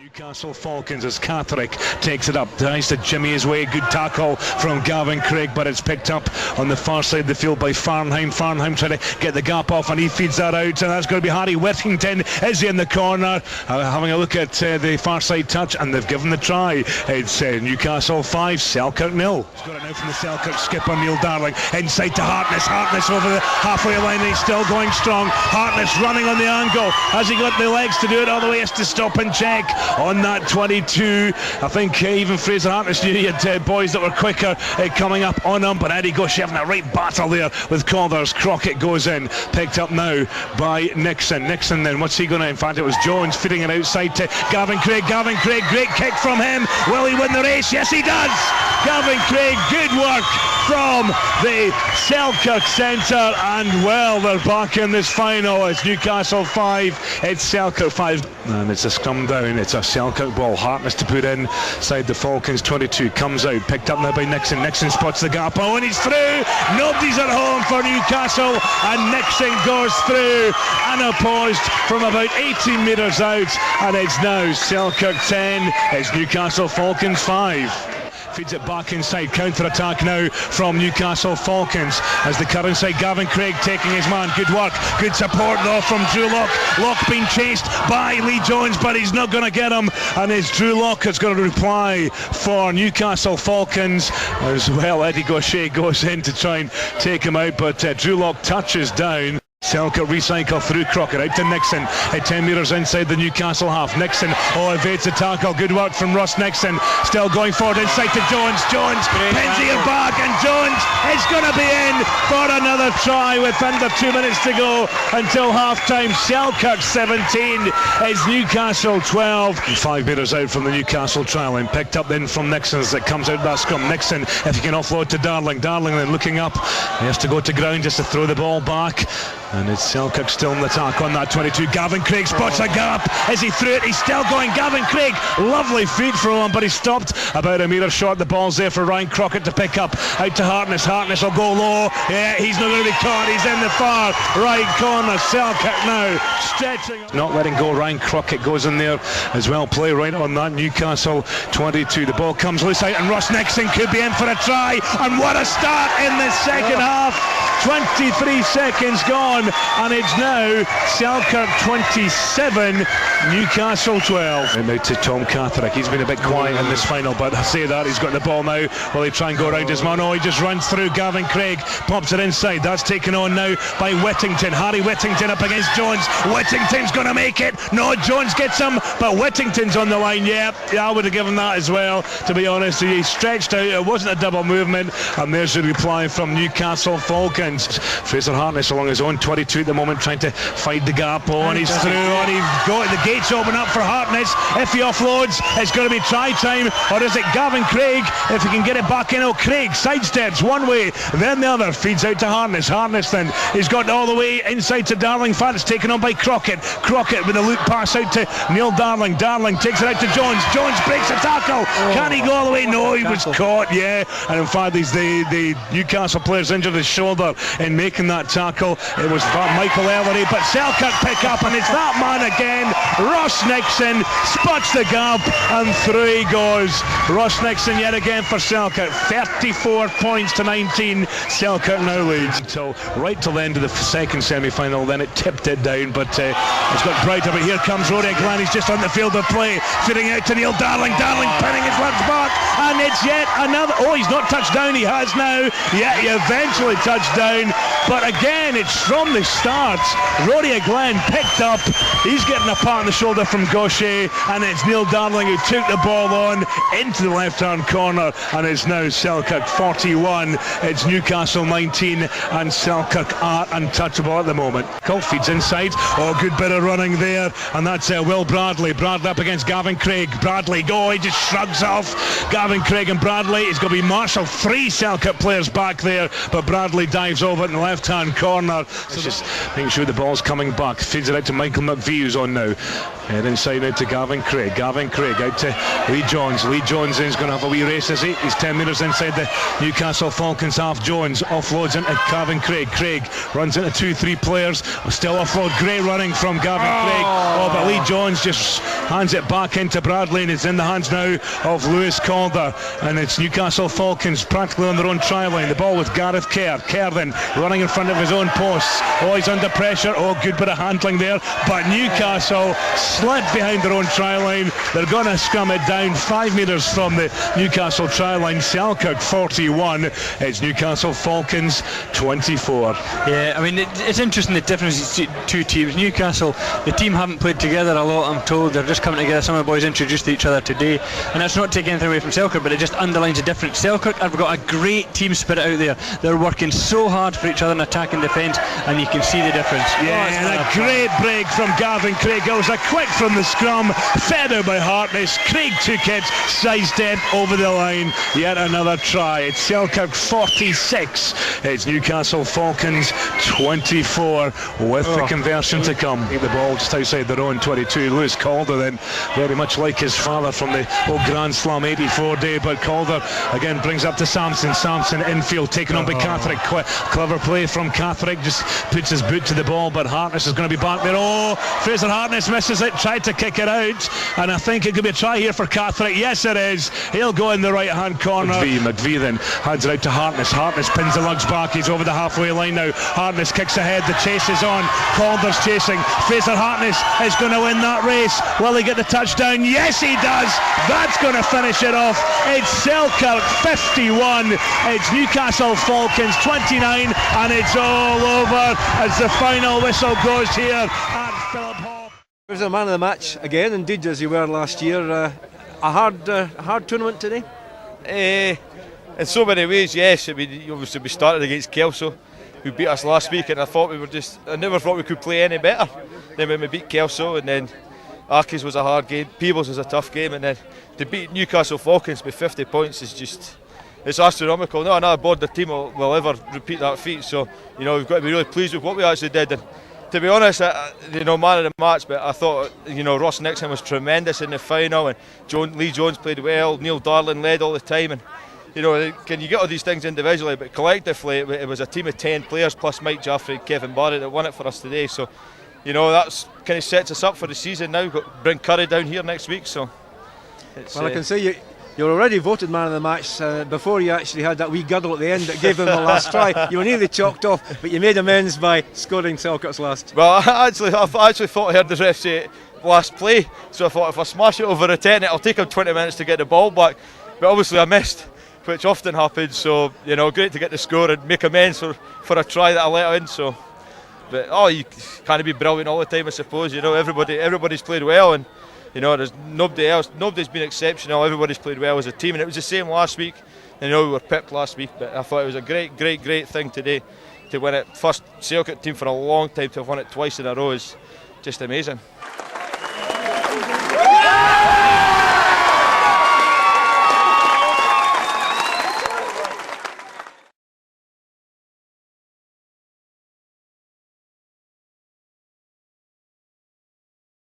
Newcastle Falcons as Catherick takes it up, tries to jimmy his way, good tackle from Gavin Craig, but it's picked up on the far side of the field by Farnheim. Farnheim trying to get the gap off and he feeds that out, and that's going to be Harry Whittington. Is he in the corner? Having a look at the far side touch, and they've given the try. It's Newcastle 5, Selkirk 0. He's got it now from the Selkirk skipper Neil Darling, inside to Hartness. Hartness over the halfway line, and he's still going strong. Hartness running on the angle. Has he got the legs to do it all the way? Has to stop and check on that 22. I think even Fraser Hartness knew he had boys that were quicker coming up on him, but Eddie Gosh having a right battle there with Calder's. Crockett goes in, picked up now by Nixon. Nixon then, what's he going to, in fact it was Jones feeding it outside to Gavin Craig. Gavin Craig, great kick from him. Will he win the race? Yes he does. Gavin Craig, good work from the Selkirk centre, and well, they're back in this final. It's Newcastle 5, it's Selkirk 5, and it's a scrum down. It's a Selkirk ball. Hartness to put inside the Falcons. 22 comes out, picked up now by Nixon. Nixon spots the gap, oh, and he's through. Nobody's at home for Newcastle, and Nixon goes through unopposed from about 18 metres out, and it's now Selkirk 10, it's Newcastle Falcons 5. Feeds it back inside, counter-attack now from Newcastle Falcons as the current side. Gavin Craig taking his man, good work, good support though from Drew Locke. Locke being chased by Lee Jones, but he's not going to get him, and it's Drew Locke that's going to reply for Newcastle Falcons as well. Eddie Gaucher goes in to try and take him out, but Drew Locke touches down. Selkirk recycle through Crockett, out to Nixon at 10 metres inside the Newcastle half. Nixon, evades the tackle, good work from Ross Nixon, still going forward inside to Jones. Jones pins it back, and Jones is going to be in for another try with under 2 minutes to go until half time. Selkirk 17 is Newcastle 12. 5 metres out from the Newcastle trial, and picked up then from Nixon as it comes out that scrum. Nixon, if he can offload to Darling. Darling then looking up, he has to go to ground just to throw the ball back. And it's Selkirk still in the attack on that 22. Gavin Craig spots a gap as he threw it. He's still going. Gavin Craig, lovely feet from him, but he stopped about a metre short. The ball's there for Ryan Crockett to pick up. Out to Hartness. Hartness will go low. Yeah, he's not going to be caught. He's in the far right corner. Selkirk now stretching. Not letting go. Ryan Crockett goes in there as well. Play right on that Newcastle 22. The ball comes loose out, and Ross Nixon could be in for a try. And what a start in the second half. 23 seconds gone, and it's now Selkirk 27, Newcastle 12. And now to Tom Catherick. He's been a bit quiet in this final, but I say that he's got the ball now. Will he try and go around his man? Oh, he just runs through Gavin Craig, pops it inside. That's taken on now by Whittington. Harry Whittington up against Jones. Whittington's going to make it. No, Jones gets him, but Whittington's on the line. Yeah, I would have given that as well, to be honest. He stretched out. It wasn't a double movement, and there's the reply from Newcastle Falcons. Fraser Hartness along his own 22 at the moment, trying to find the gap. Oh, and he's through, and he's got the gates open up for Hartness. If he offloads, it's going to be try time, or is it Gavin Craig if he can get it back in? Oh, Craig sidesteps one way, then the other, feeds out to Hartness. Hartness then, he's got all the way inside to Darling. It's taken on by Crockett. Crockett with a loop pass out to Neil Darling. Darling takes it out to Jones. Jones breaks a tackle. Can he go all the way? No, he was caught, yeah. And in fact, the Newcastle players injured his shoulder in making that tackle. It was Michael Ellery, but Selkirk pick up, and it's that man again. Ross Nixon spots the gap, and through he goes. Ross Nixon yet again for Selkirk. 34 points to 19. Selkirk now leads. So right till the end of the second semi-final, then it tipped it down, but it's got brighter. But here comes Rory Glenn. He's just on the field of play, feeding out to Neil Darling. Darling pinning his left back, and it's yet another. Oh, he's not touched down. He has now. Yeah, he eventually touched down, but again it's from the start. Rory Glenn picked up. He's getting a pat on the shoulder from Gaucher, and it's Neil Darling who took the ball on into the left-hand corner, and it's now Selkirk 41. It's Newcastle 19, and Selkirk are untouchable at the moment. Cole feeds inside. Oh, good bit of running there, and that's Will Bradley. Bradley up against Gavin Craig. Bradley, he just shrugs off Gavin Craig and Bradley. It's going to be Marshall. 3 Selkirk players back there, but Bradley dives over it in the left left-hand corner. So just making sure the ball's coming back. Feeds it out to Michael McVie, who's on now. Head inside out to Gavin Craig. Gavin Craig out to Lee Jones. Lee Jones is going to have a wee race, is he? He's 10 metres inside the Newcastle Falcons half. Jones offloads into Gavin Craig. Craig runs into 2-3 players. Still offload. Great running from Gavin Craig. Oh, but Lee Jones just hands it back into Bradley, and it's in the hands now of Lewis Calder. And it's Newcastle Falcons practically on their own try line. The ball with Gareth Kerr. Kerr then running in front of his own posts. Oh, he's under pressure. Oh, good bit of handling there. But Newcastle slipped behind their own try line. They're going to scrum it down 5 metres from the Newcastle try line. Selkirk 41. It's Newcastle Falcons 24. Yeah, I mean, it's interesting the difference in two teams. Newcastle, the team haven't played together a lot, I'm told. They're just coming together. Some of the boys introduced to each other today, and that's not taking anything away from Selkirk, but it just underlines the difference. Selkirk have got a great team spirit out there. They're working so hard for each other in attack and defence, and you can see the difference. Yeah, and a great break from Gavin Craig. It was a quick from the scrum, fed out by Hartness. Craig took it, sidestep over the line. Yet another try. It's Selkirk 46. It's Newcastle Falcons 24 with the conversion to come. The ball just outside their own 22. Lewis Calder then, very much like his father from the old Grand Slam 84 day, but Calder again brings up to Sampson. Sampson infield taken on by Catherick. Clever play from Catherick, just puts his boot to the ball, but Hartness is going to be back there. Oh, Fraser Hartness misses it, tried to kick it out, and I think it could be a try here for Catherick. Yes, it is. He'll go in the right hand corner. McVie then hands it out to Hartness. Hartness pins the lugs back. He's over the halfway line now. Hartness kicks ahead. The chase is on. Calder's chasing. Fraser Hartness is going to win that race. Will he get the touchdown? Yes, he does. That's going to finish it off. It's Selkirk 51. It's Newcastle Falcons 29, and it's all over as the final whistle goes here at Philip Hall. He was the man of the match again, indeed, as you were last year. A hard tournament today. In so many ways, yes. I mean, obviously we started against Kelso, who beat us last week, and I never thought we could play any better than when we beat Kelso. And then Arkies was a hard game, Peebles was a tough game, and then to beat Newcastle Falcons by 50 points is just, it's astronomical. Not another border team will ever repeat that feat. So, you know, we've got to be really pleased with what we actually did. And to be honest, man of the match, but I thought, Ross Nixon was tremendous in the final, and Lee Jones played well. Neil Darling led all the time, and can you get all these things individually, but collectively it was a team of 10 players plus Mike Jaffrey and Kevin Barrett that won it for us today. So, that's kind of sets us up for the season now. We've got to bring Curry down here next week. So, well, I can say you're already voted man of the match before you actually had that wee girdle at the end that gave them the last try. You were nearly chalked off, but you made amends by scoring Selkirk's last. Well, I actually thought I heard the ref say last play, so I thought if I smash it over a 10, it'll take him 20 minutes to get the ball back. But obviously I missed, which often happens. So great to get the score and make amends for a try that I let in. So, but you can't be brilliant all the time, I suppose. Everybody's played well, and there's nobody's been exceptional. Everybody's played well as a team, and it was the same last week. We were pipped last week, but I thought it was a great thing today to win it. First Selkirk team for a long time to have won it twice in a row is just amazing.